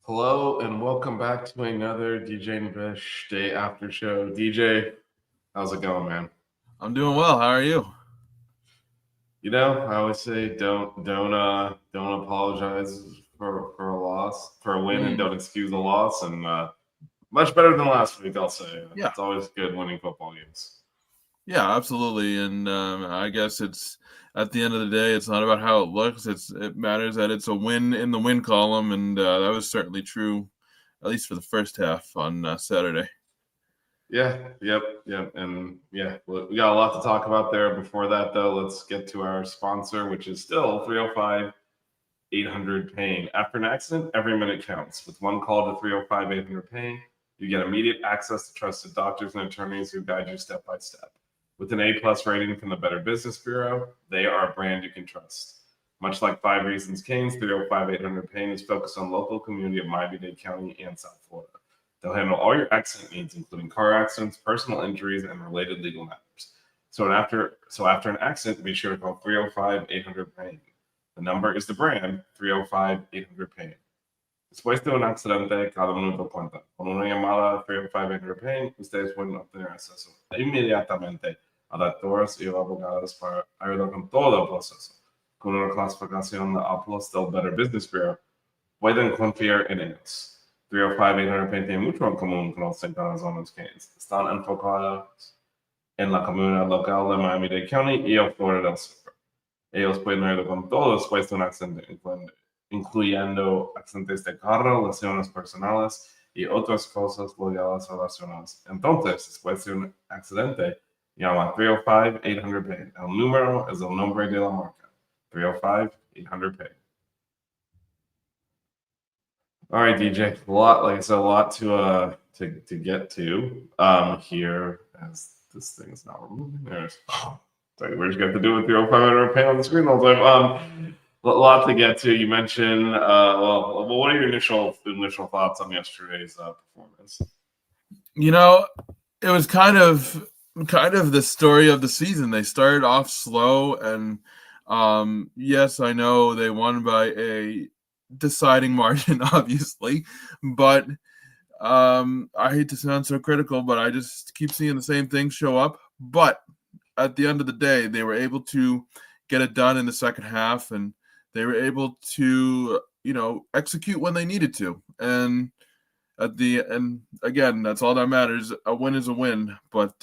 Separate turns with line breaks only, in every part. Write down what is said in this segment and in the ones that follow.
Hello and welcome back to another DJ and Vish Day After Show. DJ, how's it going, man?
I'm doing well. How are you?
You know, I always say don't apologize for a loss, for a win, and don't excuse a loss. And much better than last week, I'll say.
Yeah.
It's always good winning football games.
Yeah, absolutely. And I guess it's at the end of the day, it's not about how it looks. It matters that it's a win in the win column, and that was certainly true, at least for the first half on Saturday.
Yeah, yep. And yeah, we got a lot to talk about there. Before that, though, let's get to our sponsor, which is still 305-800-PAIN. After an accident, every minute counts. With one call to 305-800-PAIN, you get immediate access to trusted doctors and attorneys who guide you step by step. With an A-plus rating from the Better Business Bureau, they are a brand you can trust. Much like 5 Reasons Cane's, 305-800-PAIN is focused on local community of Miami-Dade County and South Florida. They'll handle all your accident needs, including car accidents, personal injuries, and related legal matters. So after an accident, be sure to call 305-800-PAIN. The number is the brand, 305-800-PAIN. Después de un accidente, cada minuto cuenta. Con una llamada 305-800-PAIN, ustedes pueden obtener acceso inmediatamente a doctores y abogados para ayudar con todo el proceso. Con una clasificación de A+ del Better Business Bureau, pueden confiar en ellos. 305-800-PAIN tiene mucho en común con los centros zonas Canes. Están enfocados en la comunidad local de Miami-Dade County y el Florida del Sur. Ellos pueden ayudar con todo después de un accidente, incluyendo accidentes de carro, lesiones personales y otras cosas legales relacionadas. Entonces, después de un accidente, llama 305-800-PAIN. El número es el nombre de la marca. 305-800-PAIN. All right, DJ. A lot to get to here as this thing is not removing. We just got to do with 305-800-PAIN on the screen all the time. A lot to get to. You mentioned, what are your initial thoughts on yesterday's performance?
You know, it was kind of the story of the season. They started off slow, and yes, I know they won by a deciding margin, obviously, but I hate to sound so critical, but I just keep seeing the same thing show up. But at the end of the day, they were able to get it done in the second half, and they were able to, execute when they needed to. And again, that's all that matters. A win is a win. But,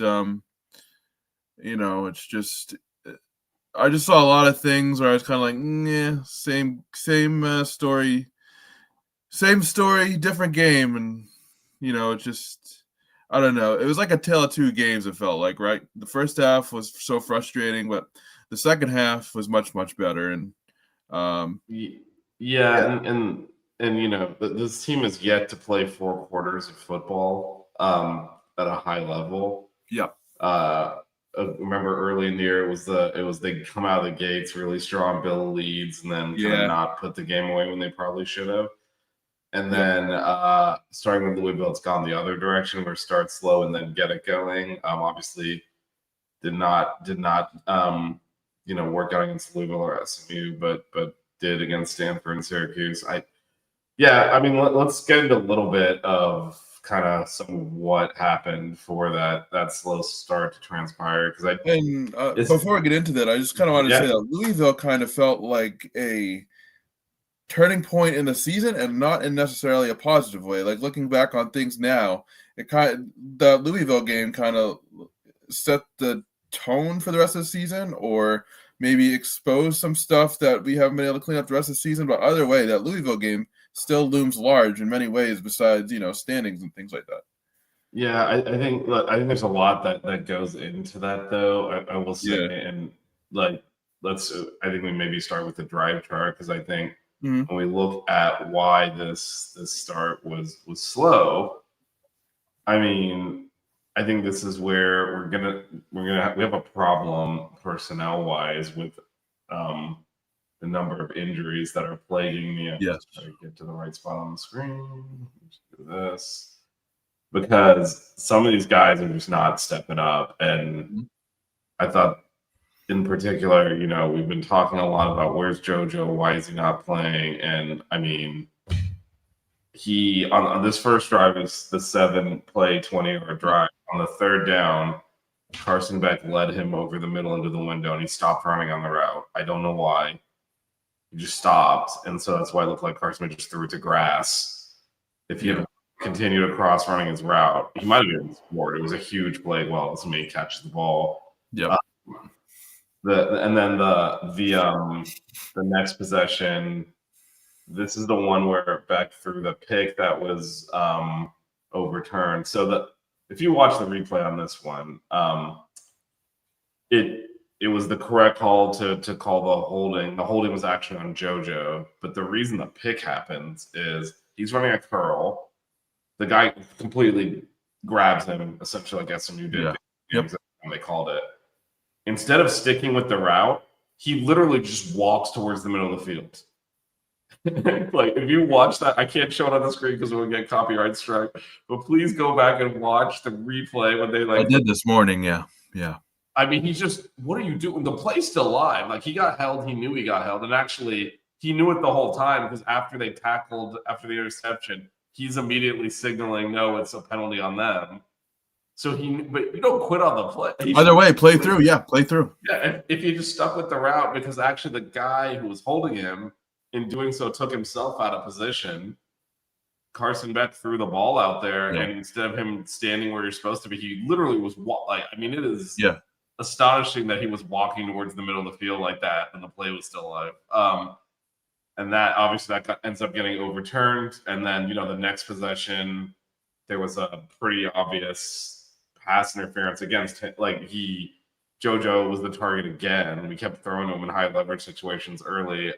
it's just, I just saw a lot of things where I was kind of like, same story, different game. And, it's just, I don't know. It was like a tale of two games, it felt like, right? The first half was so frustrating, but the second half was much, much better. And,
this team has yet to play 4 quarters of football at a high level.
Yeah.
Remember early in the year, it was they come out of the gates really strong, build leads, and then kind of not put the game away when they probably should have. And then starting with Louisville, it's gone the other direction where start slow and then get it going. Obviously, did not work out against Louisville or SMU, but did against Stanford and Syracuse. Let's get into a little bit of kind of some of what happened for that slow start to transpire.
Before I get into that, I just kind of want to say that Louisville kind of felt like a turning point in the season, and not in necessarily a positive way. Like looking back on things now, the Louisville game kind of set the tone for the rest of the season, or maybe expose some stuff that we haven't been able to clean up the rest of the season. But either way, that Louisville game still looms large in many ways besides, standings and things like that.
Yeah, I think there's a lot that goes into that, though. I will say,
Yeah.
and like I think we maybe start with the drive chart, because I think
Mhm.
when we look at why this start was slow, I mean, I think this is where we have a problem personnel wise with the number of injuries that are plaguing me.
Yes.
Try to get to the right spot on the screen. Let's do this, because some of these guys are just not stepping up. And
Mhm.
I thought, in particular, we've been talking a lot about where's JoJo, why is he not playing? And I mean, he on this first drive is the 7-play 20-yard drive. On the third down, Carson Beck led him over the middle into the window, and he stopped running on the route. I don't know why. He just stopped, and so that's why it looked like Carson Beck just threw it to grass. If he had continued across running his route, he might have been scored. It was a huge play. Well, somebody catches the ball.
Yep.
And then the next possession, this is the one where Beck threw the pick that was overturned. So if you watch the replay on this one, it was the correct call to call the holding. The holding was actually on JoJo, but the reason the pick happens is he's running a curl. The guy completely grabs him, essentially like SMU did.
Yeah. Yep.
When they called it. Instead of sticking with the route, he literally just walks towards the middle of the field. Like, if you watch that, I can't show it on the screen because we'll get copyright strike, but please go back and watch the replay when they
I did this morning. Yeah.
I mean, he's just, what are you doing? The play's still live. Like, he got held. He knew he got held. And actually, he knew it the whole time, because after they tackled, after the interception, he's immediately signaling, no, it's a penalty on them. So but you don't quit on the play.
Either way, play through. Yeah, play through.
Yeah, if you just stuck with the route, because actually the guy who was holding him, in doing so, took himself out of position. Carson Beck threw the ball out there, and instead of him standing where you're supposed to be, he literally was it is astonishing that he was walking towards the middle of the field like that, and the play was still alive. And that obviously ends up getting overturned. And then the next possession, there was a pretty obvious pass interference against him. Like, JoJo was the target again. We kept throwing him in high leverage situations early.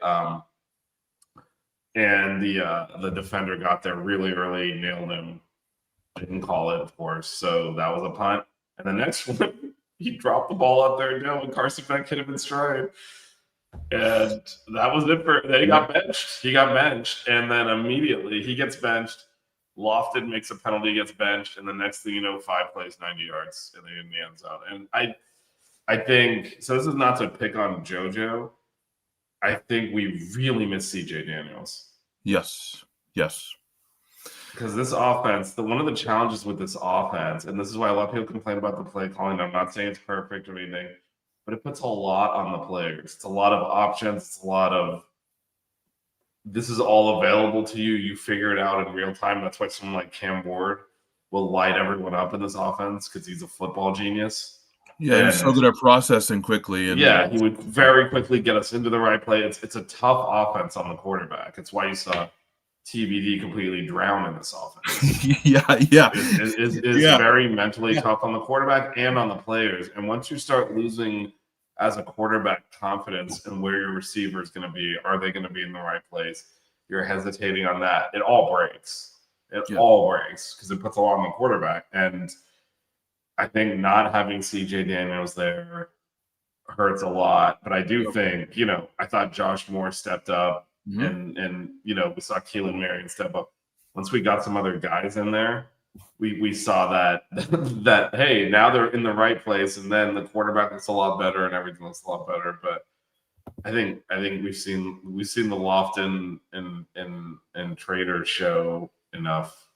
And the defender got there really early, nailed him. Didn't call it, of course. So that was a punt. And the next one, he dropped the ball out there and Carson Beck hit him in stride. And that was it then he got benched. He got benched. And then immediately he gets benched. Lofton makes a penalty, gets benched. And the next thing you know, 5 plays, 90 yards in the end zone. And I think, so this is not to pick on JoJo. I think we really miss CJ Daniels.
Yes.
Because this offense, one of the challenges with this offense, and this is why a lot of people complain about the play calling. I'm not saying it's perfect or anything, but it puts a lot on the players. It's a lot of options. It's a lot of, this is all available to you. You figure it out in real time. That's why someone like Cam Ward will light everyone up in this offense, because he's a football genius.
Yeah, he's so good at processing quickly. And
he would very quickly get us into the right play. It's a tough offense on the quarterback. It's why you saw TBD completely drown in this offense. It's very mentally tough on the quarterback and on the players. And once you start losing as a quarterback confidence in where your receiver is going to be, are they going to be in the right place? You're hesitating on that. It all breaks. All breaks, because it puts a lot on the quarterback. And I think not having CJ Daniels there hurts a lot. But I do think, I thought Josh Moore stepped up, and we saw Keelan Marion step up. Once we got some other guys in there, we saw that hey, now they're in the right place, and then the quarterback looks a lot better and everything looks a lot better. But I think we've seen the Lofton and Trader show enough,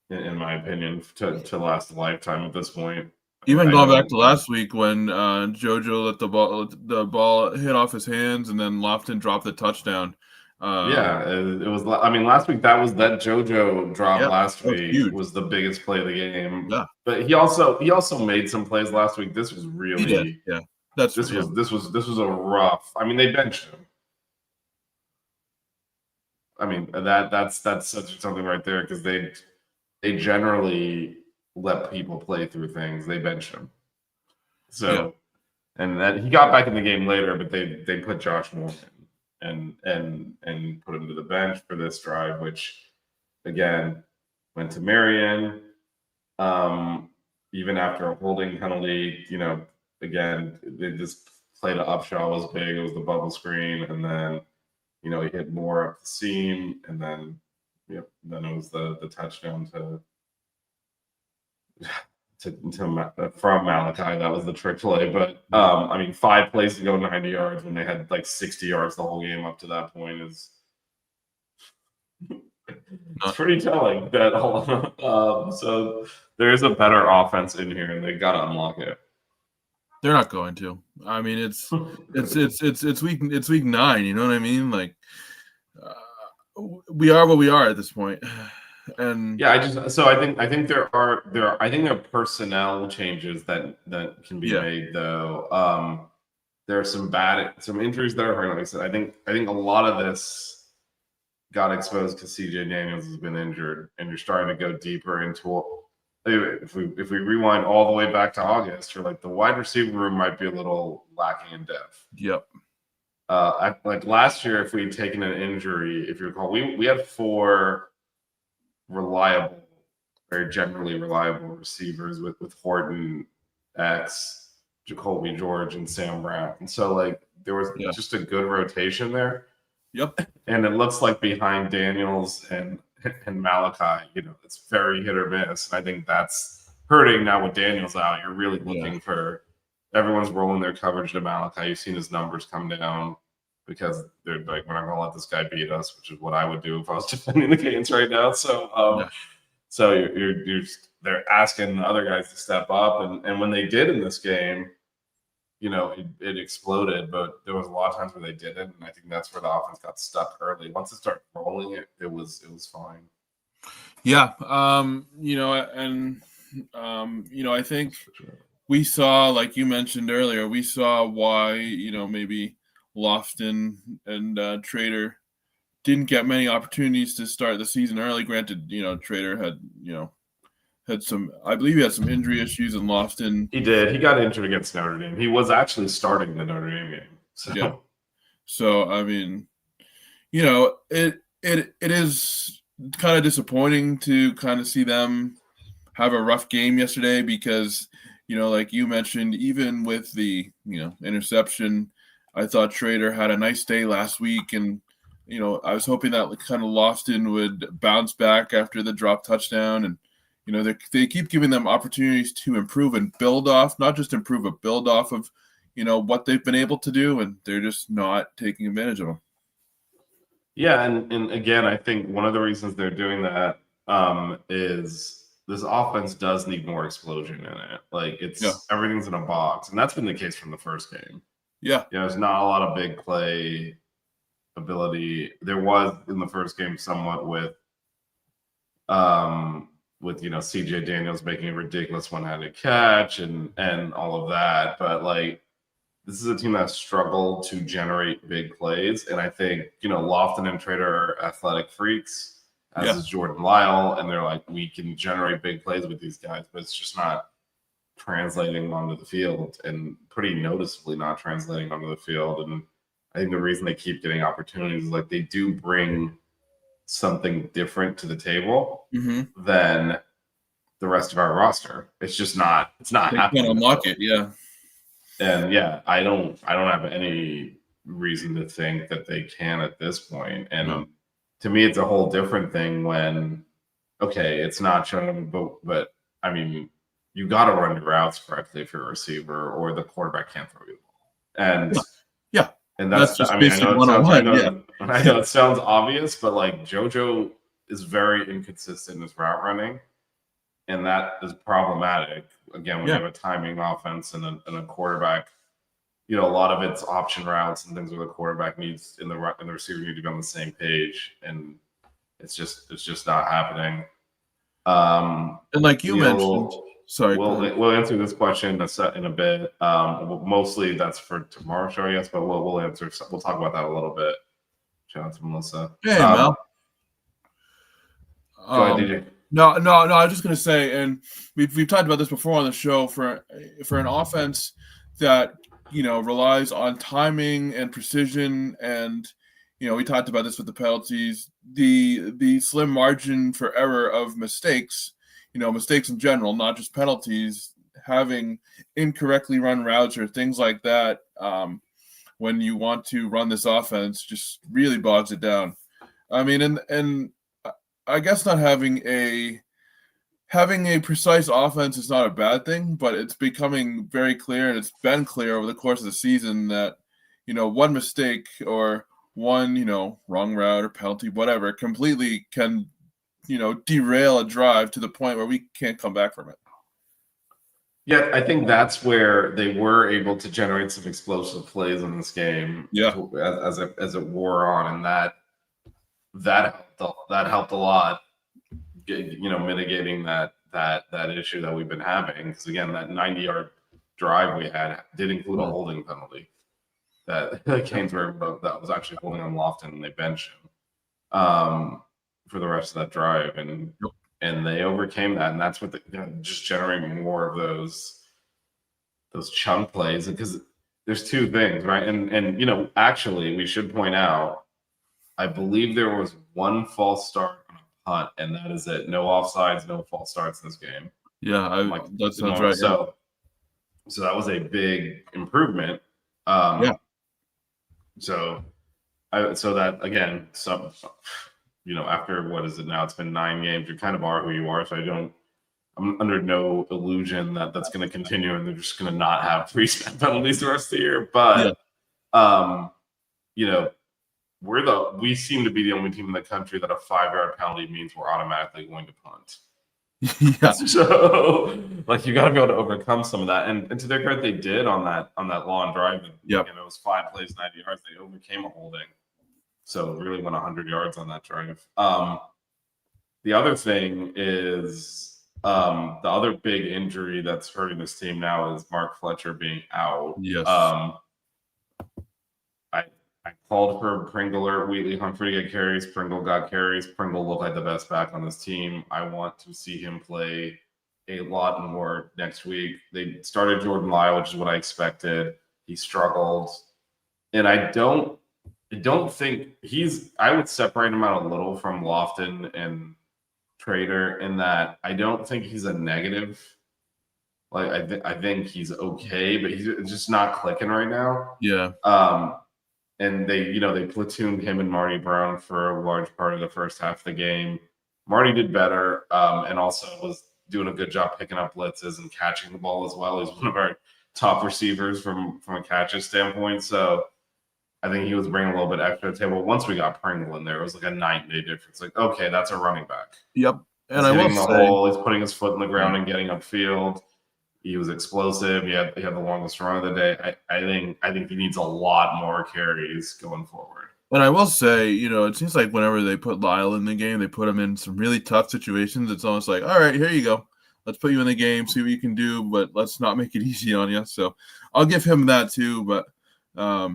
in my opinion, to last a lifetime at this point.
Even going back to last week when JoJo let the ball hit off his hands, and then Lofton dropped the touchdown.
It was. I mean, last week that JoJo drop last week was the biggest play of the game. Yeah, but he also made some plays last week. This was really this was a rough. I mean, they benched him. I mean, that's such something right there because they generally let people play through things. They bench him.
Yeah.
So, and then he got back in the game later, but they put Josh Moore in and put him to the bench for this drive, which again went to Marion. Even after a holding penalty, again they just played a Upshaw was big. It was the bubble screen, and then he hit more up the seam, and then then it was the touchdown from Malachi. That was the trick play. But I mean, 5 plays to go 90 yards when they had like 60 yards the whole game up to that point is it's pretty telling. That so there is a better offense in here, and they got to unlock it.
They're not going to. I mean, it's week 9. You know what I mean? Like, we are what we are at this point. And
yeah, I think there are personnel changes that can be made though. There are some injuries that are hurting. Like I said, I think a lot of this got exposed because CJ Daniels has been injured, and you're starting to go deeper into. If we rewind all the way back to August, you're like the wide receiver room might be a little lacking in depth.
Yep.
Like last year, if we'd taken an injury, if you recall, we had 4 reliable, very generally reliable receivers with Horton, X, Jacoby George, and Sam Brown. And so like there was just a good rotation there.
Yep.
And it looks like behind Daniels and Malachi, it's very hit or miss. And I think that's hurting now with Daniels out. You're really looking for everyone's rolling their coverage to Malachi. You've seen his numbers come down because they're like, we're not gonna let this guy beat us, which is what I would do if I was defending the Canes right now. So so they're asking the other guys to step up, and when they did in this game, it exploded, but there was a lot of times where they didn't, and I think that's where the offense got stuck early. Once it started rolling, it was fine.
Yeah, I think we saw, like you mentioned earlier, we saw why maybe Lofton and Trader didn't get many opportunities to start the season early. Granted, Trader had some, I believe he had some injury issues, and Lofton.
He did. He got injured against Notre Dame. He was actually starting the Notre Dame game. So.
Yeah. So I mean, it is kind of disappointing to kind of see them have a rough game yesterday because, like you mentioned, even with the interception, I thought Trader had a nice day last week, and I was hoping that kind of Lofton would bounce back after the drop touchdown, and they keep giving them opportunities to improve and build off, not just improve, but build off of, what they've been able to do, and they're just not taking advantage of them. Yeah,
and again, I think one of the reasons they're doing that is this offense does need more explosion in it. Like everything's in a box, and that's been the case from the first game.
Yeah,
there's not a lot of big play ability. There was in the first game somewhat with CJ Daniels making a ridiculous one-handed catch and all of that, but like this is a team that struggled to generate big plays, and I think Lofton and Trader are athletic freaks, as is Jordan Lyle, and they're like, we can generate big plays with these guys, but it's just not translating onto the field, and pretty noticeably not translating onto the field. And I think the reason they keep getting opportunities is like they do bring something different to the table than the rest of our roster. It's just not. It's not happening.
Can't unlock it,
And I don't have any reason to think that they can at this point. And to me, it's a whole different thing when, it's not showing, but I mean, you got to run your routes correctly if you're a receiver, or the quarterback can't throw you the ball. And and that's just, I know it sounds obvious, but like JoJo is very inconsistent in his route running, and that is problematic. Again, when you have a timing offense and a quarterback, a lot of it's option routes and things where the quarterback needs and the receiver need to be on the same page, and it's just not happening.
And like you mentioned,
we'll answer this question in a bit. Mostly that's for tomorrow's show, I guess, but we'll answer. We'll talk about that a little bit. Shout out to Melissa.
Hey, Mel.
Go ahead, DJ.
No. I was just gonna say, and we've talked about this before on the show, for an offense that relies on timing and precision, and we talked about this with the penalties, the slim margin for error of mistakes, mistakes in general, not just penalties, having incorrectly run routes or things like that. When you want to run this offense, just really bogs it down. I mean, and I guess not having a precise offense is not a bad thing, but it's becoming very clear, and it's been clear over the course of the season that one mistake or one wrong route or penalty, whatever, completely can derail a drive to the point where we can't come back from it.
Yeah, I think that's where they were able to generate some explosive plays in this game.
Yeah.
As it wore on, and that helped a lot. Mitigating that issue that we've been having. Because again, that 90-yard drive we had did include a holding penalty that came through, but that was actually holding on Lofton, and they benched him for the rest of that drive, and they overcame that, and that's what just generating more of those chunk plays. Because there's two things, right? And actually, we should point out, I believe there was one false start on a punt, and that is it. No offsides, no false starts in this game.
Yeah, that sounds right.
So that was a big improvement. So that again, after what is it now? It's been 9 games. You kind of are who you are. So I'm under no illusion that that's going to continue, and they're just going to not have 3 spent penalties the rest of the year. But we seem to be the only team in the country that a 5-yard penalty means we're automatically going to punt.
Yeah.
So you got to be able to overcome some of that, and to their credit, they did on that long drive. And, it was 5 plays, 90 yards. They overcame a holding, so really went 100 yards on that drive. The other thing is the other big injury that's hurting this team now is Mark Fletcher being out.
Yes.
I called for Pringle or Wheatley Humphrey to get carries. Pringle got carries. Pringle looked like the best back on this team. I want to see him play a lot more next week. They started Jordan Lyle, which is what I expected. He struggled. And I don't think I would separate him out a little from Lofton and Trader in that I don't think he's a negative. I think he's okay, but he's just not clicking right now.
Yeah.
And they platooned him and Marty Brown for a large part of the first half of the game. Marty did better, and also was doing a good job picking up blitzes and catching the ball as well. He's one of our top receivers from a catches standpoint. So I think he was bringing a little bit extra to the table. Once we got Pringle in there, it was like a 9-day difference. Okay, that's a running back.
Yep. And
he's hitting the hole. He's putting his foot in the ground and getting upfield. He was explosive. He had the longest run of the day. I think he needs a lot more carries going forward.
And I will say, it seems like whenever they put Lyle in the game, they put him in some really tough situations. It's almost like, all right, here you go. Let's put you in the game, see what you can do, but let's not make it easy on you. So I'll give him that too. But it was.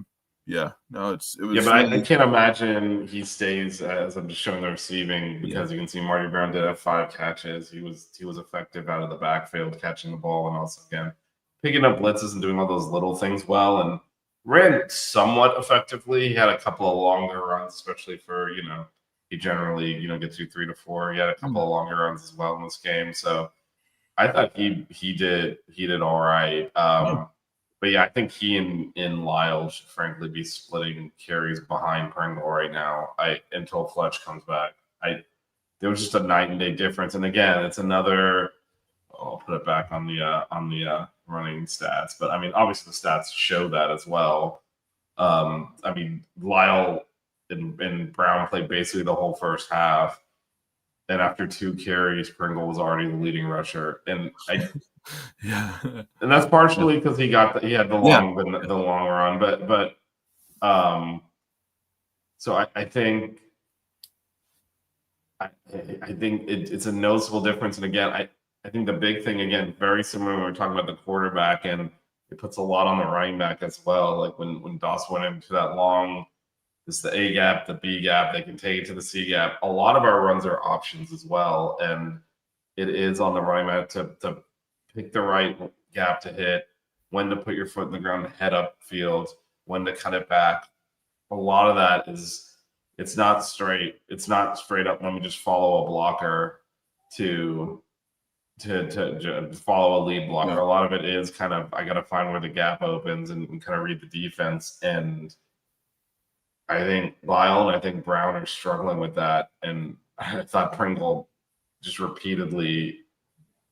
Yeah, but I can't imagine he stays as I'm just showing the receiving, because you can see Marty Brown did have 5 catches. He was effective out of the backfield catching the ball, and also again picking up blitzes and doing all those little things well, and ran somewhat effectively. He had a couple of longer runs, especially for he generally gets you 3 to 4. He had a couple of longer runs as well in this game, so I thought he did all right. But yeah, I think he and Lyle should frankly be splitting carries behind Pringle right now. Until Fletch comes back. There was just a night and day difference. And again, it's another. I'll put it back on the running stats, but I mean, obviously the stats show that as well. I mean, Lyle and Brown played basically the whole first half, and after 2 carries, Pringle was already the leading rusher, and and that's partially because he had the long run, but so I think it's a noticeable difference. And again, I think the big thing, again, very similar when we're talking about the quarterback, and it puts a lot on the running back as well. Like when Doss went into that long This is the A gap, the B gap. They can take it to the C gap. A lot of our runs are options as well, and it is on the running back to pick the right gap to hit, when to put your foot in the ground, head up field, when to cut it back. A lot of that is it's not straight. It's not straight up. Let me just follow a blocker to follow a lead blocker.
Yeah.
A lot of it is kind of I got to find where the gap opens and kind of read the defense. And I think Lyle and I think Brown are struggling with that. And I thought Pringle just repeatedly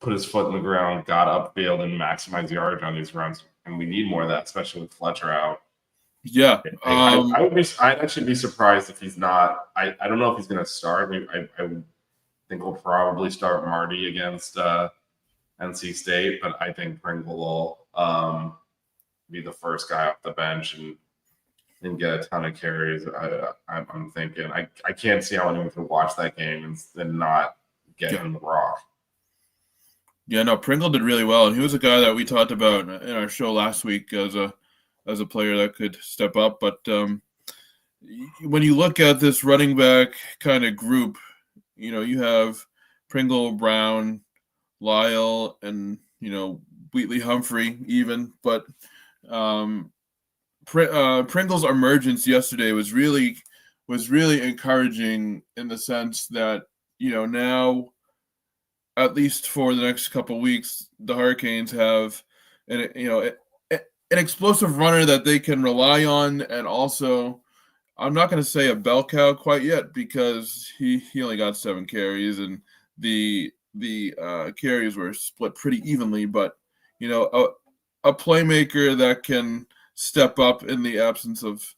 put his foot in the ground, got upfield, and maximized yardage on these runs. And we need more of that, especially with Fletcher out.
Yeah.
I'd actually be surprised if he's not. I don't know if he's going to start. I think we'll probably start Marty against NC State, but I think Pringle will be the first guy off the bench and get a ton of carries. I'm thinking I can't see how anyone could watch that game and not get in the rock.
Yeah, no, Pringle did really well, and he was a guy that we talked about in our show last week as a player that could step up. But when you look at this running back kind of group, you have Pringle, Brown, Lyle, and Wheatley, Humphrey even. But Pringle's emergence yesterday was really encouraging in the sense that now, at least for the next couple of weeks, the Hurricanes have an explosive runner that they can rely on, and also I'm not going to say a bell cow quite yet because he only got 7 carries and the carries were split pretty evenly, but a playmaker that can step up in the absence of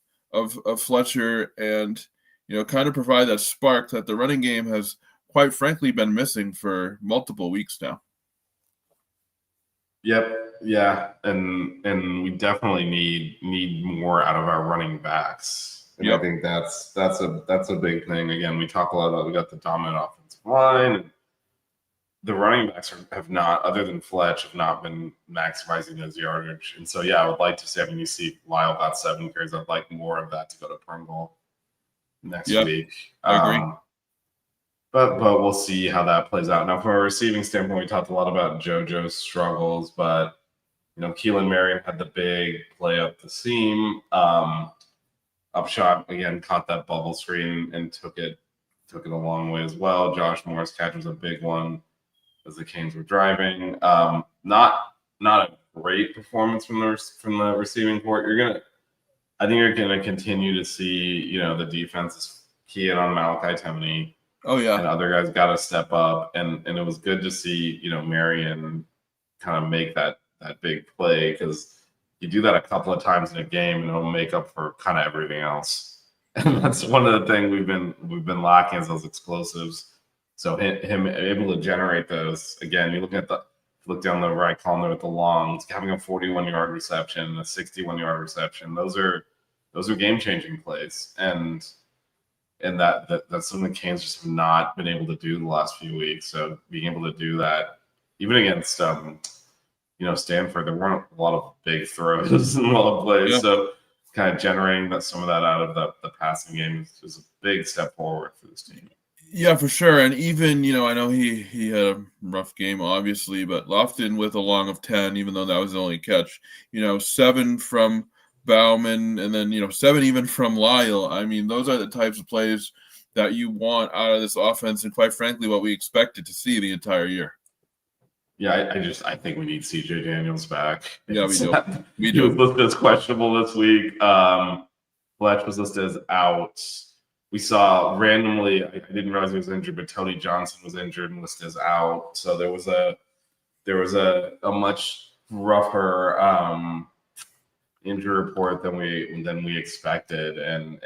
Fletcher and kind of provide that spark that the running game has quite frankly been missing for multiple weeks now.
Yep. Yeah. And we definitely need more out of our running backs. And
Yep.
I think that's a big thing. Again, we talk a lot about we got the dominant offensive line, and the running backs have not, other than Fletch, have not been maximizing those yardage. And so I would like to see, you see Lyle got 7 carries. I'd like more of that to go to Pringle next week.
I agree.
But we'll see how that plays out. Now, from a receiving standpoint, we talked a lot about JoJo's struggles, but Keelan Marion had the big play up the seam. Upshot again caught that bubble screen and took it a long way as well. Josh Moore's catch was a big one as the Canes were driving. Not a great performance from the receiving court. I think you're gonna continue to see the defense is keying on Malachi Temney.
Oh yeah,
and other guys got to step up, and it was good to see Marion kind of make that big play, because you do that a couple of times in a game and it'll make up for kind of everything else. And that's one of the things we've been lacking, is those explosives. So him able to generate those again. You look down the right column there with the longs, having a 41-yard reception, a 61-yard reception. Those are game changing plays, and that's something the Canes just have not been able to do the last few weeks. So being able to do that, even against Stanford, there weren't a lot of big throws and a lot of plays. Yeah. So kind of generating some of that out of the passing game is a big step forward for this team.
Yeah, for sure. And even, I know he had a rough game, obviously, but Lofton with a long of 10, even though that was the only catch, 7 from Bauman, and then 7 even from Lyle. I mean, those are the types of plays that you want out of this offense, and quite frankly, what we expected to see the entire year.
Yeah, I think we need CJ Daniels back.
Yeah, we do.
He was listed as questionable this week. Fletch was listed as out. We saw randomly, I didn't realize he was injured, but Tony Johnson was injured and listed as out. So there was a much rougher injury report than we expected, and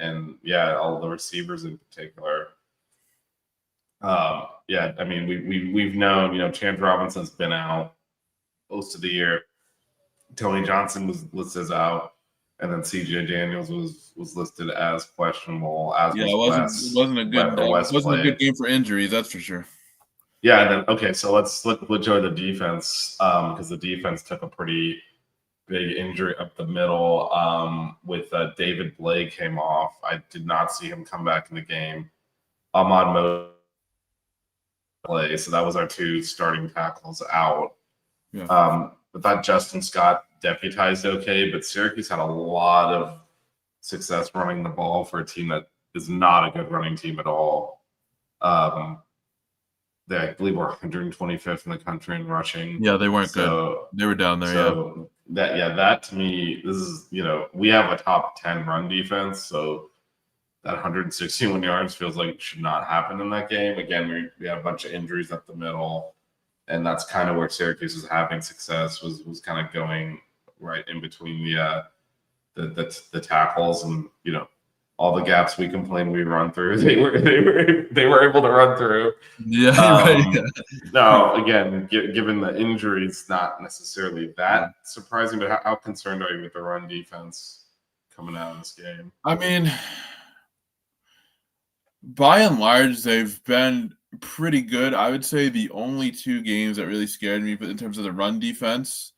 all the receivers in particular. I mean, we've known, Chance Robinson's been out most of the year. Tony Johnson was listed as out, and then CJ Daniels was listed as questionable.
It wasn't a good game for injuries, that's for sure.
Yeah, and then so let's look at the defense, because the defense took a pretty big injury up the middle with David Blake came off. I did not see him come back in the game. Ahmad Mo play, so that was our 2 starting tackles out.
Yeah.
But that Justin Scott deputized okay, but Syracuse had a lot of success running the ball for a team that is not a good running team at all. They, I believe, were 125th in the country in rushing.
Yeah, they weren't good. They were down there.
So that to me, this is, we have a top 10 run defense, so that 161 yards feels like it should not happen in that game. Again, we have a bunch of injuries up the middle, and that's kind of where Syracuse was having success, was kind of going right in between the tackles, and all the gaps we complained we run through, they were able to run through.
Yeah, right.
No, again, given the injuries, not necessarily that surprising. But how concerned are you with the run defense coming out of this game?
I mean, by and large, they've been pretty good. I would say the only 2 games that really scared me in terms of the run defense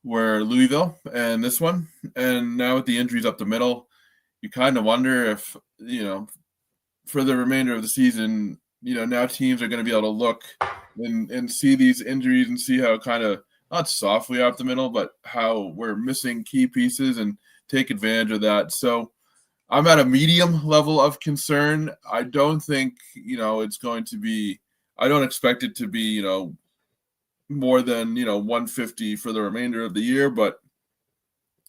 were Louisville and this one. And now with the injuries up the middle, you kind of wonder if, for the remainder of the season, now teams are going to be able to look and see these injuries and see how kind of not soft we are up the middle, but how we're missing key pieces and take advantage of that. So I'm at a medium level of concern. I don't think, it's going to be – I don't expect it to be, more than, 150 for the remainder of the year. But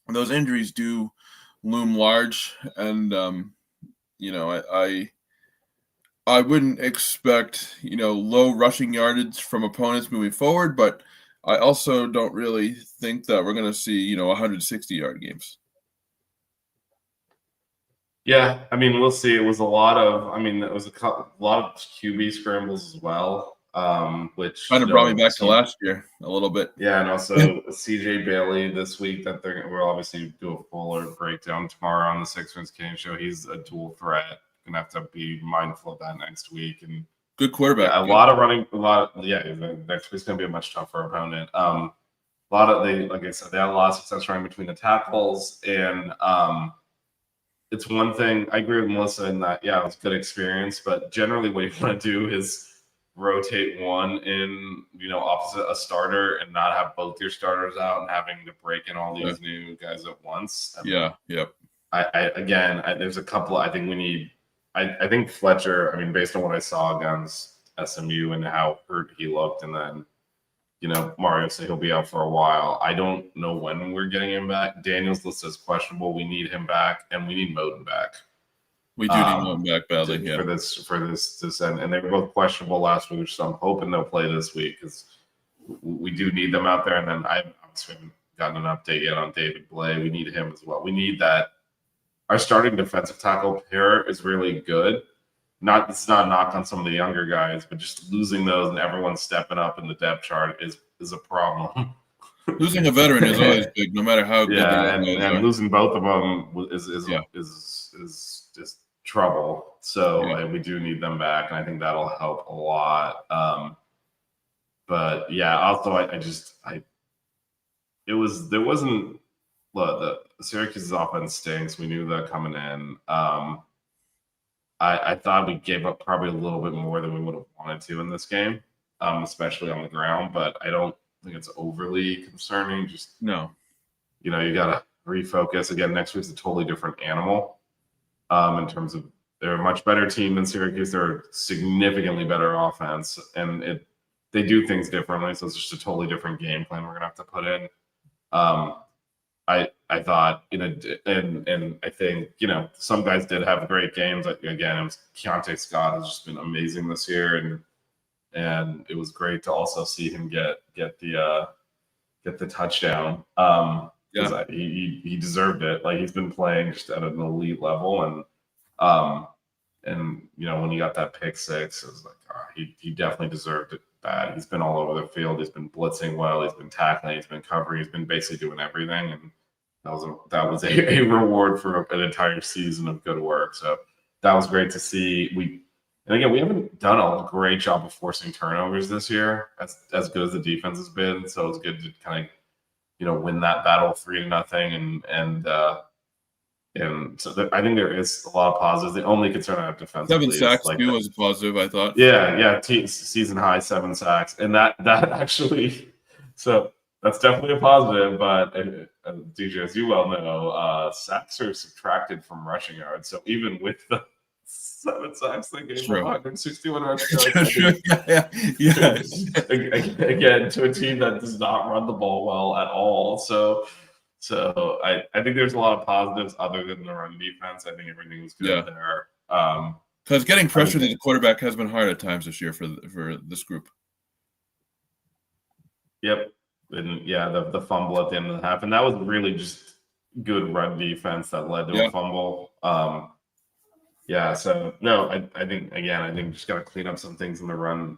those injuries do loom large. And, I wouldn't expect, low rushing yardage from opponents moving forward. But I also don't really think that we're going to see, 160-yard games.
Yeah, I mean, we'll see. It was a lot of, it was a lot of QB scrambles as well, which
kind of brought me back to last year a little bit.
Yeah, and also CJ Bailey this week that we'll obviously do a fuller breakdown tomorrow on the Six Wins Game Show. He's a dual threat. Gonna have to be mindful of that next week. And
good quarterback.
Yeah, next week's gonna be a much tougher opponent. Like I said, they had a lot of success running between the tackles, and it's one thing. I agree with Melissa in that, it was a good experience, but generally what you want to do is rotate one in, opposite a starter and not have both your starters out and having to break in all these new guys at once.
Yep.
There's a couple. I think we need. I think Fletcher. Based on what I saw against SMU and how hurt he looked, and then Mario said he'll be out for a while. I don't know when we're getting him back. Daniels listed as questionable. We need him back, and we need Moden back.
We do need Moden back badly,
for this end. And they were both questionable last week, so I'm hoping they'll play this week because we do need them out there. And then I obviously haven't gotten an update yet on David Blay. We need him as well. We need that. Our starting defensive tackle pair is really good. It's not a knock on some of the younger guys, but just losing those and everyone stepping up in the depth chart is a problem.
Losing a veteran is always big, no matter how good the young guys are.
Losing both of them is just trouble. So we do need them back, and I think that'll help a lot. But yeah, also the Syracuse's offense stinks. We knew that coming in. I thought we gave up probably a little bit more than we would have wanted to in this game, especially on the ground. But I don't think it's overly concerning. Just
no,
you got to refocus. Again, next week's a totally different animal. In terms of they're a much better team than Syracuse. They're a significantly better offense, and they do things differently. So it's just a totally different game plan we're gonna have to put in. I thought, and I think, some guys did have great games. Again, it was Keontae Scott has just been amazing this year, and it was great to also see him get the touchdown. He deserved it. Like, he's been playing just at an elite level, and when he got that pick six, it was like, he definitely deserved it bad. He's been all over the field. He's been blitzing well. He's been tackling. He's been covering. He's been basically doing everything, and that was a reward for an entire season of good work. So that was great to see. We haven't done a great job of forcing turnovers this year, as good as the defense has been. So it's good to kind win that battle 3-0, and so I think there is a lot of positives. The only concern I have
7
defensively
sacks
is like
too was a positive, I thought.
season high 7 sacks, and that actually, so that's definitely a positive. But DJ, as you well know, sacks are subtracted from rushing yards. So even with the 7 sacks, they gave 161 rushing yards. Again, to a team that does not run the ball well at all. So I think there's a lot of positives other than the run defense. I think everything was good there.
Because getting pressure to the quarterback has been hard at times this year for this group.
Yep. And the fumble at the end of the half. And that was really just good run defense that led to a fumble. So no, I think just gotta clean up some things in the run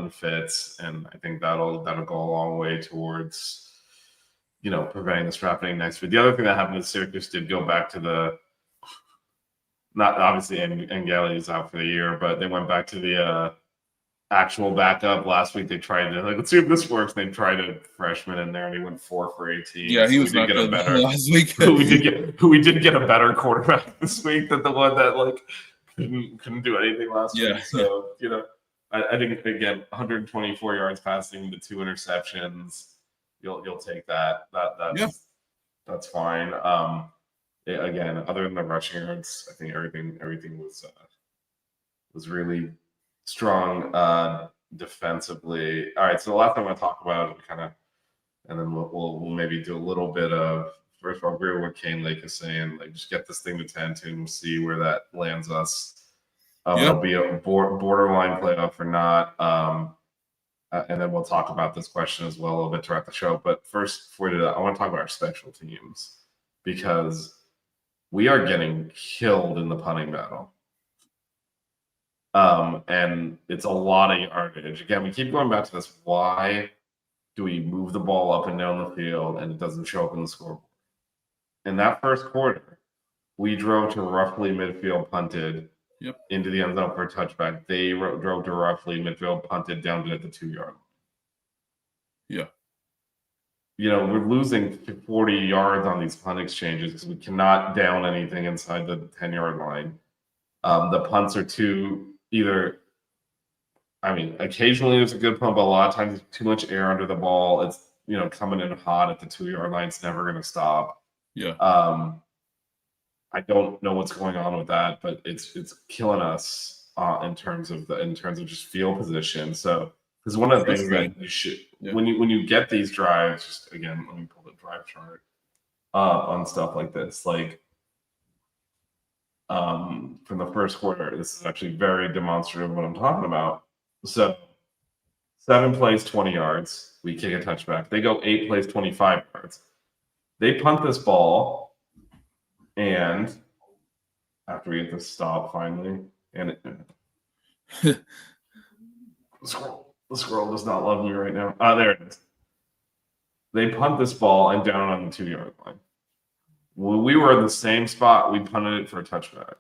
fits, and I think that'll go a long way towards preventing this from happening next week. The other thing that happened is Syracuse did go back to the, not obviously Angeli's out for the year, but they went back to the actual backup last week. They tried to let's see if this works. They tried a freshman in there, and he went 4 for 18.
Yeah, he was not good last week.
who we did get a better quarterback this week than the one that couldn't do anything last week. So I think again, 124 yards passing, the 2 interceptions. You'll take that. That's fine. Again, other than the rushing yards, I think everything was really strong defensively. All right, so the last thing I want to talk about, and then we'll maybe do a little bit of. First of all, agree with what Kane Lake is saying. Just get this thing to 10-2 and we'll see where that lands us. It'll be a borderline playoff or not. And then we'll talk about this question as well a little bit throughout the show. But first, before we do that, I want to talk about our special teams because we are getting killed in the punting battle. And it's a lot of yardage. Again, we keep going back to this. Why do we move the ball up and down the field and it doesn't show up in the scoreboard? In that first quarter, we drove to roughly midfield, punted into the end zone for a touchback. They drove to roughly midfield, punted down to the 2-yard line. Yeah. We're losing 40 yards on these punt exchanges because we cannot down anything inside the 10-yard line. The punts are occasionally there's a good punt, but a lot of times there's too much air under the ball. It's, coming in hot at the 2-yard line. It's never going to stop. I don't know what's going on with that, but it's killing us in terms of just field position. So, because one of the things that you should when you get these drives, just again, let me pull the drive chart up on stuff like this. From the first quarter, this is actually very demonstrative of what I'm talking about. So, 7 plays, 20 yards. We kick a touchback. They go 8 plays, 25 yards. They punt this ball. And after we get this stop finally, and the squirrel does not love me right now. There it is. They punt this ball and down on the 2-yard line. When we were in the same spot, we punted it for a touchback.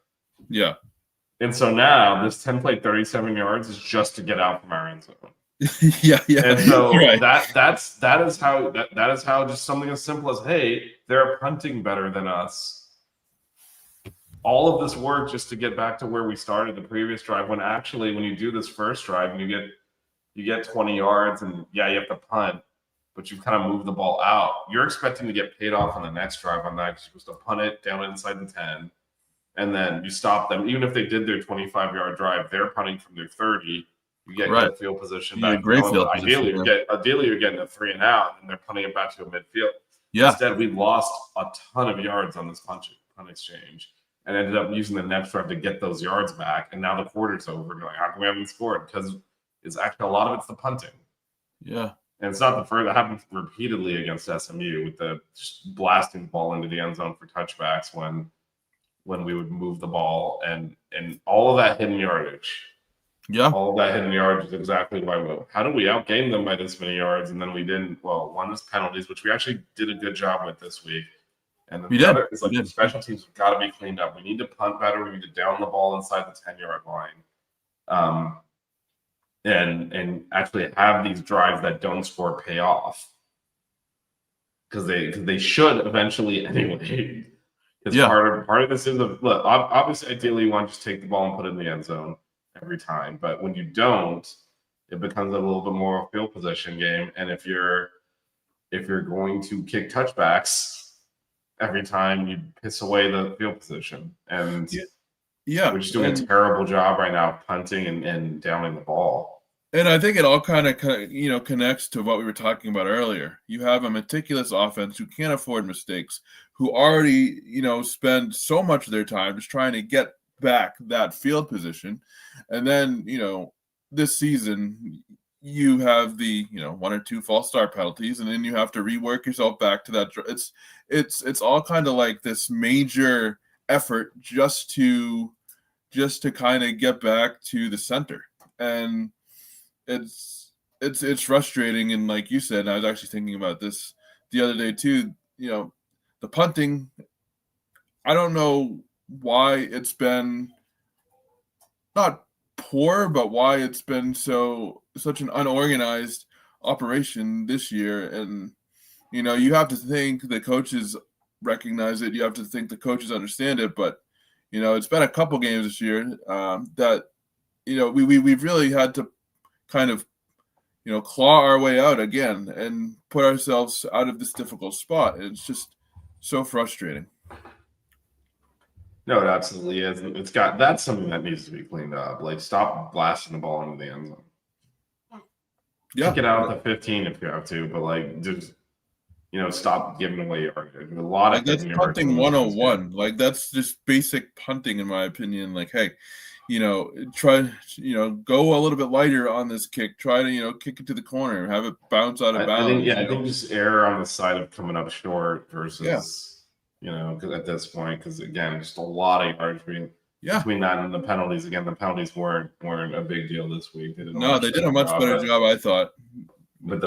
Yeah.
And so now this 10 play 37 yards is just to get out from our end zone.
Yeah.
And so that is how just something as simple as, hey, they're punting better than us. All of this work just to get back to where we started the previous drive, when actually when you do this first drive and you get 20 yards and you have to punt, but you've kind of moved the ball out. You're expecting to get paid off on the next drive on that because you're supposed to punt it down inside the 10, and then you stop them. Even if they did their 25-yard drive, they're punting from their 30. You get good field position back.
Great field
ideally, you're getting a 3 and out, and they're punting it back to a midfield.
Yeah.
Instead, we lost a ton of yards on this punt exchange, and ended up using the next drive to get those yards back. And now the quarter's over. You're like, how come we haven't scored? Because it's actually a lot of it's the punting.
Yeah.
And it's not the first. That happened repeatedly against SMU with the just blasting the ball into the end zone for touchbacks when we would move the ball and all of that hidden yardage.
Yeah.
All of that hidden yardage is exactly why. How did we outgame them by this many yards? And then we didn't. Well, one is penalties, which we actually did a good job with this week. And then the other is the special teams have got to be cleaned up. We need to punt better. We need to down the ball inside the 10-yard line. And actually have these drives that don't score pay off. because they should eventually anyway. Because
Yeah.
part of this is look, obviously, ideally, you want to just take the ball and put it in the end zone every time. But when you don't, it becomes a little bit more of a field position game. And if you're going to kick touchbacks every time, you piss away the field position. And
Yeah.
we're just doing a terrible job right now of punting and downing the ball.
And I think it all kind of connects to what we were talking about earlier. You have a meticulous offense who can't afford mistakes, who already spend so much of their time just trying to get back that field position, and then this season you have the one or two false start penalties, and then you have to rework yourself back to that. It's all kind of like this major effort just to kind of get back to the center. And it's frustrating. And like you said, I was actually thinking about this the other day too, the punting, I don't know why it's been not poor, but why it's been such an unorganized operation this year. And you have to think the coaches recognize it, you have to think the coaches understand it, but it's been a couple games this year that we've really had to kind of claw our way out again and put ourselves out of this difficult spot. It's just so frustrating.
No, it absolutely is. That's something that needs to be cleaned up. Like, stop blasting the ball into the end zone.
Yeah,
kick it out at the 15 if you have to, but like just stop giving away yardage. A lot of
that's punting 101. Like, that's just basic punting in my opinion. Like, hey, try, go a little bit lighter on this kick. Try to, kick it to the corner, have it bounce out of bounds.
I think just err on the side of coming up short versus, because at this point, because again, just a lot of yards between that and the penalties. Again, the penalties weren't a big deal this week. They did a much better job,
I thought.
But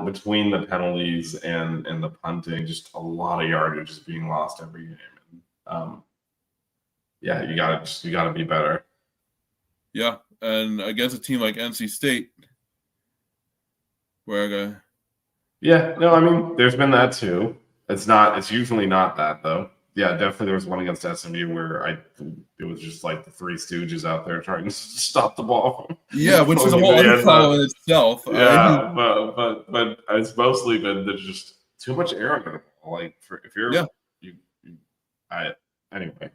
between the penalties and the punting, just a lot of yardage is being lost every game. And, you gotta be better.
Yeah, and against a team like NC State, I
mean, there's been that too. It's usually not that though. Yeah, definitely there was one against SMU where it was just like the Three Stooges out there trying to stop the ball.
Yeah, which is a whole other problem in itself.
Yeah, but it's mostly been there's just too much air on the ball. Like if you're anyway.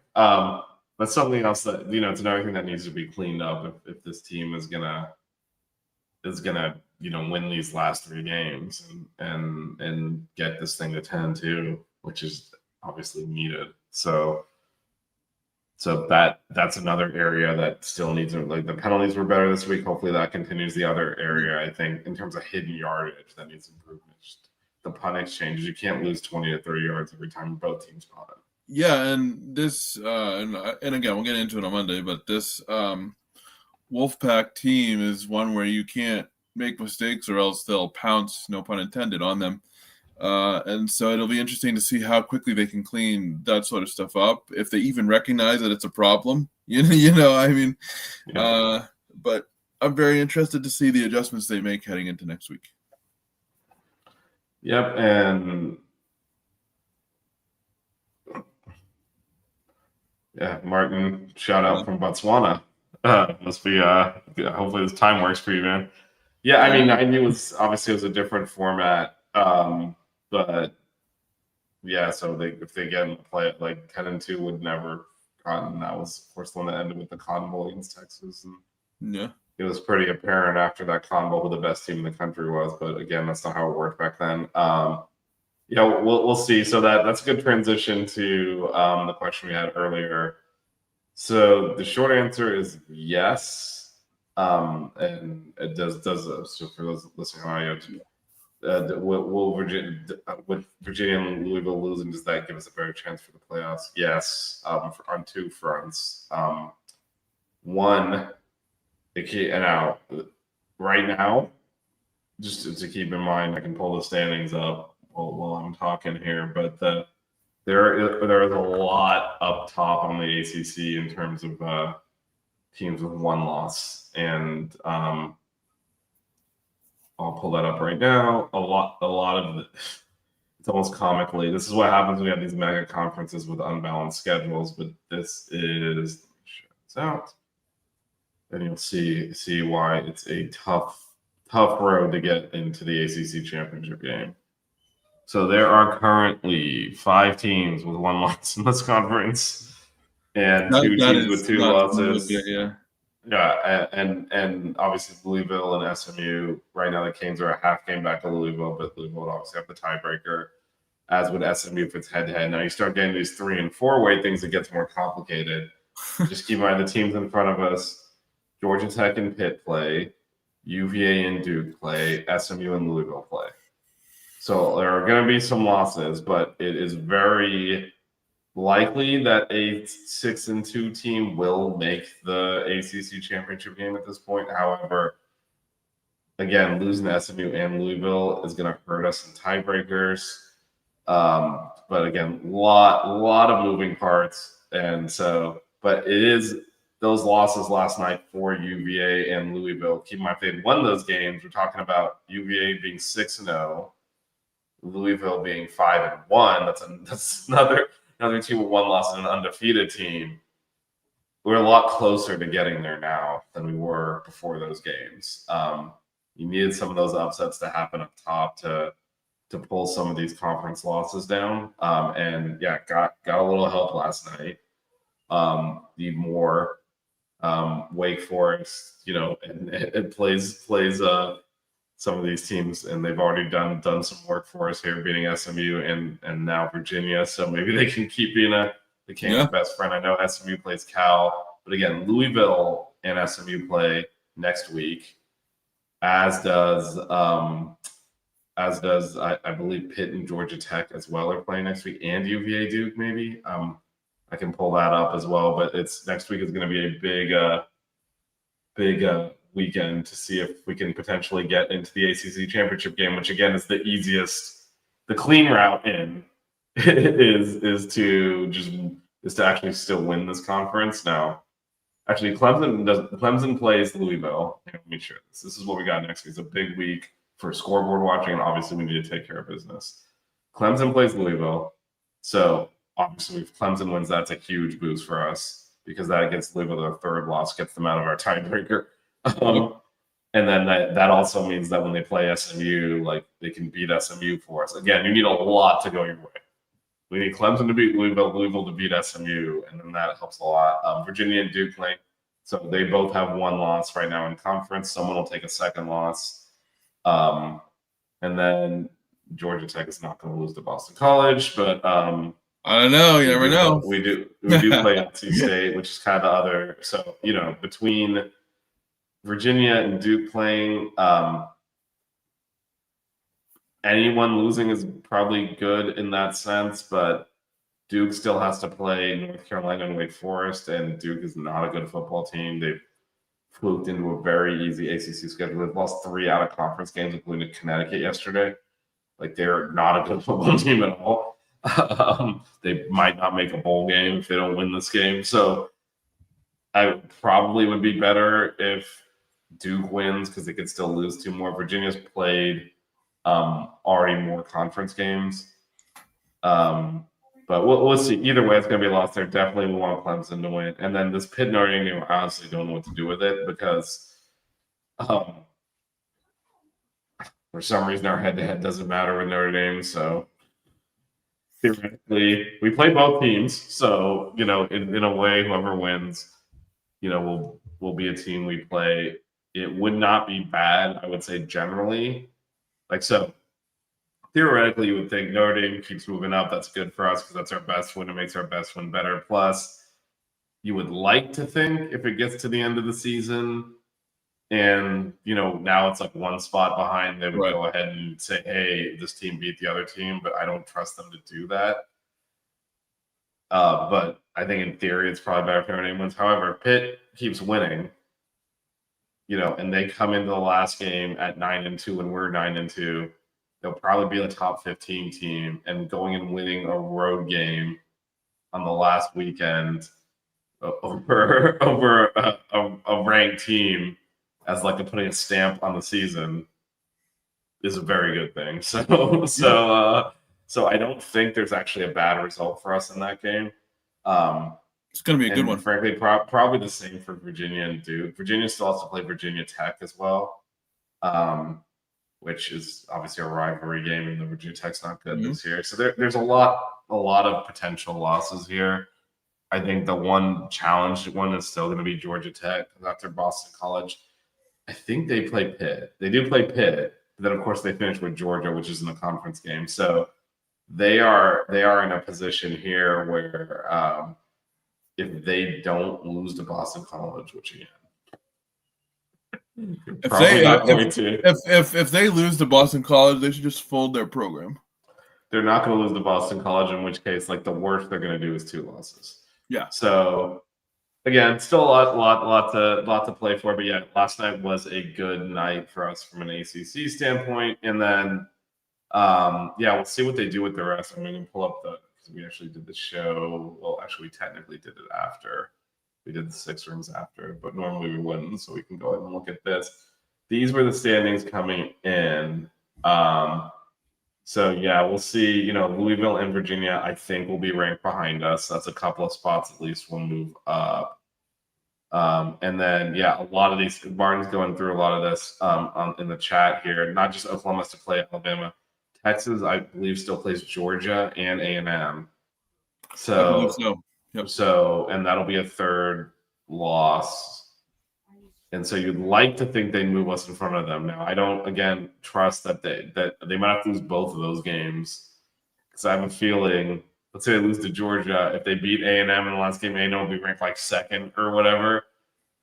That's something else that it's another thing that needs to be cleaned up if this team is gonna win these last 3 games and get this thing to 10-2, which is obviously needed. So that's another area that still needs to, like, the penalties were better this week. Hopefully that continues. The other area, I think, in terms of hidden yardage that needs improvement, just the punt exchanges. You can't lose 20 to 30 yards every time both teams punt it.
Yeah, and this and again we'll get into it on Monday, but this Wolfpack team is one where you can't make mistakes or else they'll pounce, no pun intended, on them. And so it'll be interesting to see how quickly they can clean that sort of stuff up, if they even recognize that it's a problem. But I'm very interested to see the adjustments they make heading into next week.
Yep, and Martin, shout out from Botswana. Must be hopefully this time works for you, man. Yeah, I mean, I knew it was a different format. But yeah, so if they get in the play it like 10-2 would never gotten. That was of course the one that ended with the Cotton Bowl against Texas. And it was pretty apparent after that Cotton Bowl who the best team in the country was. But again, that's not how it worked back then. We'll see. So that's a good transition to the question we had earlier. So the short answer is yes. And it does. So for those listening on audio, with Virginia and Louisville losing, does that give us a better chance for the playoffs? Yes, on 2 fronts. One, right now, just to keep in mind, I can pull the standings up while I'm talking here, but there is a lot up top on the ACC in terms of teams with 1 loss, and I'll pull that up right now. A lot of It's almost comically. This is what happens when we have these mega conferences with unbalanced schedules. But this is, let me show this out, and you'll see why it's a tough road to get into the ACC championship game. So there are currently 5 teams with 1 loss in this conference, and 2 teams with 2 losses.
Yeah.
Yeah, and obviously Louisville and SMU. Right now, the Canes are a half game back to Louisville, but Louisville would obviously have the tiebreaker, as would SMU if it's head-to-head. Now you start getting these 3 and 4-way things, it gets more complicated. Just keep in mind the teams in front of us: Georgia Tech and Pitt play, UVA and Duke play, SMU and Louisville play. So there are going to be some losses, but it is very likely that a 6-2 team will make the ACC championship game at this point. However, again, losing to SMU and Louisville is going to hurt us in tiebreakers. But again, lot of moving parts, and so, but it is those losses last night for UVA and Louisville. Keep in mind, if they'd won those games, we're talking about UVA being 6-0, Louisville being 5-1. That's another team with 1 loss and an undefeated team. We're a lot closer to getting there now than we were before those games. You needed some of those upsets to happen up top to pull some of these conference losses down. And yeah, got a little help last night. Need more. Wake Forest, and it plays some of these teams, and they've already done some work for us here, beating SMU and now Virginia. So maybe they can keep being the Canes' best friend. I know SMU plays Cal, but again, Louisville and SMU play next week, as does I believe Pitt and Georgia Tech as well are playing next week, and UVA Duke maybe. I can pull that up as well, but it's next week is going to be a big weekend to see if we can potentially get into the ACC championship game, which again is the easiest, the clean route in is to actually still win this conference. Now, actually, Clemson plays Louisville. Let me share this. This is what we got next week. It's a big week for scoreboard watching, and obviously we need to take care of business. Clemson plays Louisville, so obviously if Clemson wins, that's a huge boost for us because that gets Louisville their 3rd loss, gets them out of our tiebreaker. And then that also means that when they play SMU, like they can beat SMU for us. Again, you need a lot to go your way. We need Clemson to beat Louisville to beat SMU, and then that helps a lot. Virginia and Duke play, so they both have 1 loss right now in conference. Someone will take a 2nd loss, and then Georgia Tech is not going to lose to Boston College, but
I don't know. You never know.
We do play NC State, which is kind of the other. So between Virginia and Duke playing, anyone losing is probably good in that sense, but Duke still has to play North Carolina and Wake Forest, and Duke is not a good football team. They've fluked into a very easy ACC schedule. They've lost 3 out of conference games, including Connecticut yesterday. Like, they're not a good football team at all. They might not make a bowl game if they don't win this game. So I probably would be better if Duke wins because they could still lose 2 more. Virginia's played already more conference games. But we'll see. Either way, it's going to be a loss there. Definitely we want Clemson to win. And then this Pitt Notre Dame game, I honestly don't know what to do with it because for some reason our head-to-head doesn't matter with Notre Dame. So theoretically, we play both teams. So, in a way, whoever wins, will be a team we play. It would not be bad, I would say, generally. So theoretically, you would think Notre Dame keeps moving up. That's good for us because that's our best win. It makes our best win better. Plus, you would like to think if it gets to the end of the season and, now it's like 1 spot behind, they would go ahead and say, hey, this team beat the other team, but I don't trust them to do that. But I think in theory, it's probably better if Notre Dame wins. However, Pitt keeps winning, and they come into the last game at 9-2 and we're 9-2. They'll probably be a top 15 team, and going and winning a road game on the last weekend over a ranked team as putting a stamp on the season is a very good thing. So So I don't think there's actually a bad result for us in that game.
It's going to be a good one.
Frankly, probably the same for Virginia and Duke. Virginia still has to play Virginia Tech as well, which is obviously a rivalry game, and the Virginia Tech's not good this year. So there's a lot of potential losses here. I think the one challenged one is still going to be Georgia Tech after Boston College. I think they play Pitt. They do play Pitt, but then of course they finish with Georgia, which is in the conference game. So they are in a position here where if they don't lose to Boston College, which again,
if they lose to Boston College, they should just fold their program.
They're not going to lose to Boston College, in which case, like the worst they're going to do is 2 losses.
Yeah.
So again, still a lot to play for. But yeah, last night was a good night for us from an ACC standpoint, and then we'll see what they do with the rest. I'm going to pull up because we actually did the show. Well, actually, we technically did it after. We did the 6 rings after, but normally we wouldn't. So we can go ahead and look at this. These were the standings coming in. So yeah, we'll see. Louisville and Virginia, I think, will be ranked behind us. That's a couple of spots at least will move up. And then a lot of these. Martin's going through a lot of this in the chat here. Not just Oklahoma's to play Alabama. Texas, I believe, still plays Georgia and A&M. So,
Yep.
And that'll be a third loss. And so you'd like to think they move us in front of them. Now, I don't, again, trust that they might have to lose both of those games, because I have a feeling, let's say they lose to Georgia, if they beat A&M in the last game, A&M will be ranked like 2nd or whatever.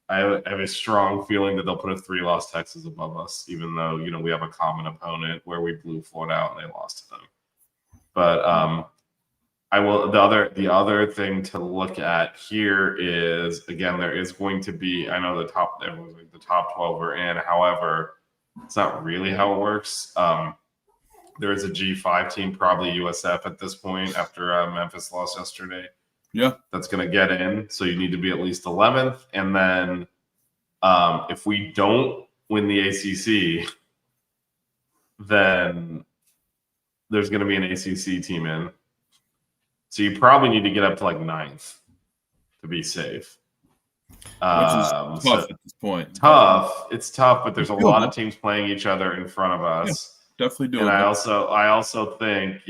I have a strong feeling that they'll put a 3-loss Texas above us, even though, we have a common opponent where we blew Florida out and they lost to them. But the other thing to look at here is, again, there is going to be, I know the top 12 are in. However, it's not really how it works. There is a G5 team, probably USF at this point after Memphis lost yesterday.
Yeah,
that's going to get in. So you need to be at least 11th. And then if we don't win the ACC, then there's going to be an ACC team in. So you probably need to get up to like 9th to be safe.
Which is tough at this point.
Tough. It's tough, but there's a lot of teams playing each other in front of us.
Yeah, definitely doing.
And I also think,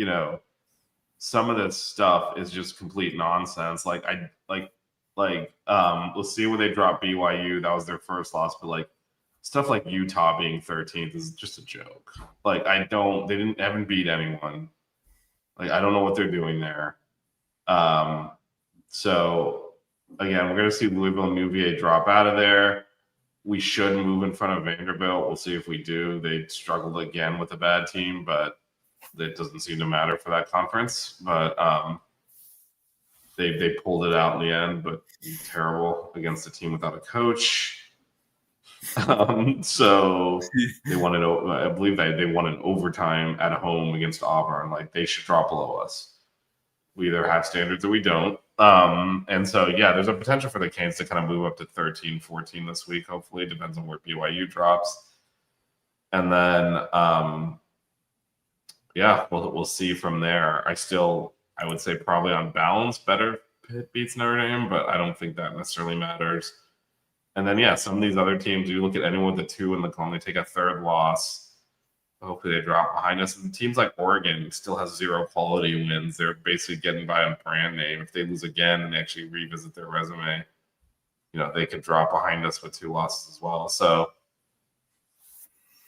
some of this stuff is just complete nonsense. Like we'll see when they drop BYU. That was their first loss, but stuff like Utah being 13th is just a joke. They haven't beat anyone. I don't know what they're doing there. So again, we're going to see Louisville and UVA drop out of there. We should move in front of Vanderbilt. We'll see if we do. They struggled again with a bad team, but that doesn't seem to matter for that conference. But they pulled it out in the end, but terrible against a team without a coach. So they wanted, I believe they won an overtime at home against Auburn. They should drop below us. We either have standards or we don't. And so, there's a potential for the Canes to kind of move up to 13, 14 this week. Hopefully, it depends on where BYU drops. And then, we'll see from there. I would say probably on balance, better Pitt beats Notre Dame, but I don't think that necessarily matters. And then, some of these other teams, you look at anyone with a 2 in the column, they take a 3rd loss. Hopefully they drop behind us. And teams like Oregon still has 0 quality wins. They're basically getting by on brand name. If they lose again and they actually revisit their resume, they could drop behind us with 2 losses as well. So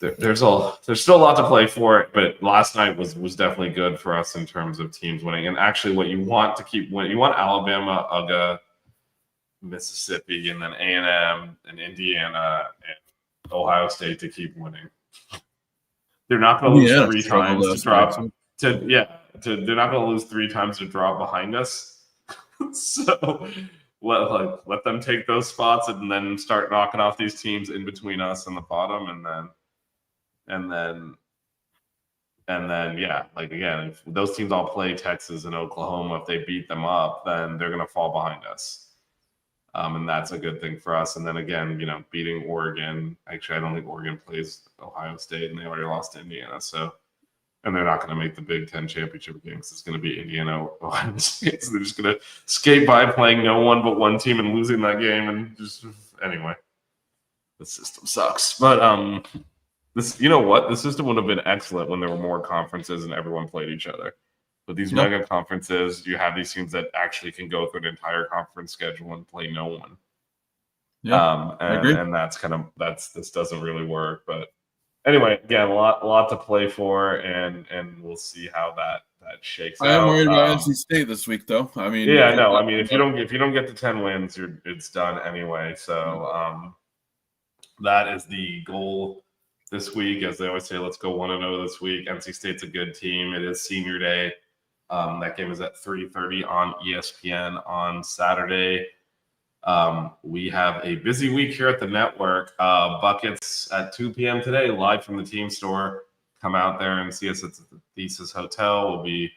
there's still a lot to play for it, but last night was definitely good for us in terms of teams winning. And actually, what you want to keep winning, you want Alabama, UGA, Mississippi, and then A&M and Indiana and Ohio State to keep winning. They're not going to lose 3 times to drop. They're not going to lose 3 times to drop behind us. So let them take those spots and then start knocking off these teams in between us and the bottom, and then again, if those teams all play Texas and Oklahoma, if they beat them up, then they're going to fall behind us. And that's a good thing for us. And then again, beating Oregon. Actually, I don't think Oregon plays Ohio State, and they already lost to Indiana. So And they're not going to make the Big Ten championship games. It's going to be Indiana, Ohio State. So they're just going to skate by playing no one but one team and losing that game. And just anyway, the system sucks. But this, you know what? The system would have been excellent when there were more conferences and everyone played each other. With these mega conferences, you have these teams that actually can go through an entire conference schedule and play no one.
Yeah, I agree.
And this doesn't really work. But anyway, again, a lot to play for, and we'll see how that shakes out.
I am worried about NC State this week, though. I mean,
yeah, no, I mean, if you don't get to 10 wins, it's done anyway. So that is the goal this week, as they always say. Let's go 1-0 this week. NC State's a good team. It is Senior Day. That game is at 3:30 on ESPN on Saturday. We have a busy week here at the network. Buckets at 2 p.m. today, live from the team store. Come out there and see us at the Thesis Hotel. We'll be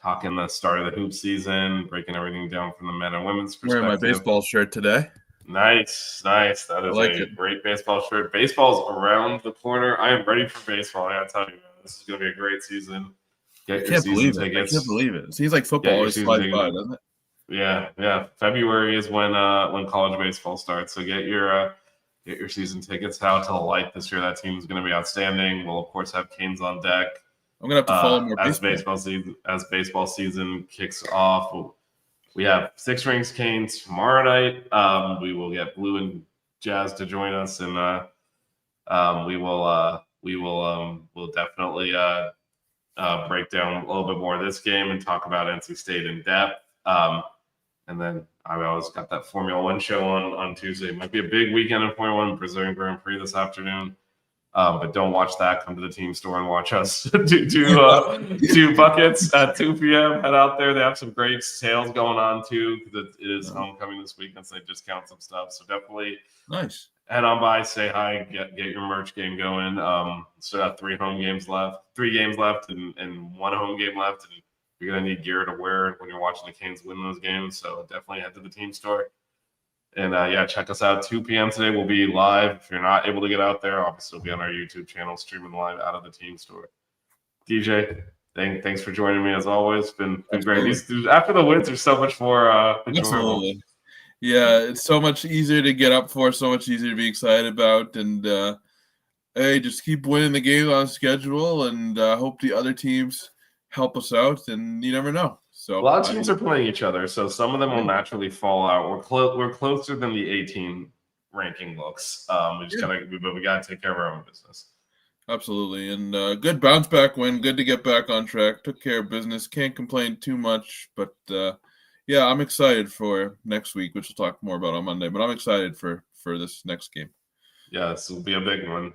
talking the start of the hoop season, breaking everything down from the men and women's perspective.
Wearing my baseball shirt today.
Nice. That is great baseball shirt. Baseball's around the corner. I am ready for baseball. I gotta tell you, this is gonna be a great season.
I can't believe it. It seems like football always flies by, doesn't it?
Yeah. February is when college baseball starts. So get your season tickets out to the light this year. That team is going to be outstanding. We'll of course have Canes on deck.
I'm gonna have to follow more
as baseball season kicks off. We have Six Rings Canes tomorrow night. We will get Blue and Jazz to join us, and we'll definitely break down a little bit more of this game and talk about NC State in depth. And then I always got that Formula One show on Tuesday. It might be a big weekend in Formula One, Brazilian Grand Prix this afternoon. But don't watch that. Come to the team store and watch us do buckets at 2 p.m. Head out there. They have some great sales going on too, because it is homecoming this weekend, so they discount some stuff. So definitely
nice.
Head on by, say hi, get your merch game going. Still got 3 games left, and 1 home game left. And you're gonna need gear to wear when you're watching the Canes win those games. So definitely head to the team store. And check us out 2 p.m. today. We'll be live. If you're not able to get out there, obviously we'll be on our YouTube channel streaming live out of the team store. DJ, thanks for joining me as always. Been great. After the wins, there's so much more enjoyable.
Yeah, it's so much easier to get up for, so much easier to be excited about. And hey, just keep winning the game on schedule, and hope the other teams help us out. And you never know. So
a lot of teams are playing each other, so some of them will naturally fall out. We're closer than the 18 ranking looks. We got to take care of our own business.
Absolutely, and good bounce back win. Good to get back on track. Took care of business. Can't complain too much, but yeah, I'm excited for next week, which we'll talk more about on Monday. But I'm excited for this next game. Yeah,
this will be a big one.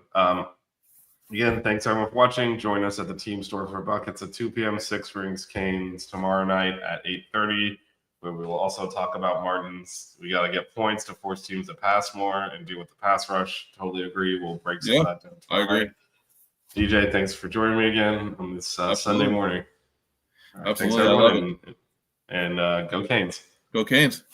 Again, thanks everyone for watching. Join us at the team store for buckets at 2 p.m. Six Rings Canes tomorrow night at 8:30, where we will also talk about Martins. We got to get points to force teams to pass more and deal with the pass rush. Totally agree. We'll break some of that down.
I agree.
DJ, thanks for joining me again on this Sunday morning.
Absolutely.
Thanks everyone, and go Canes.
Go Canes.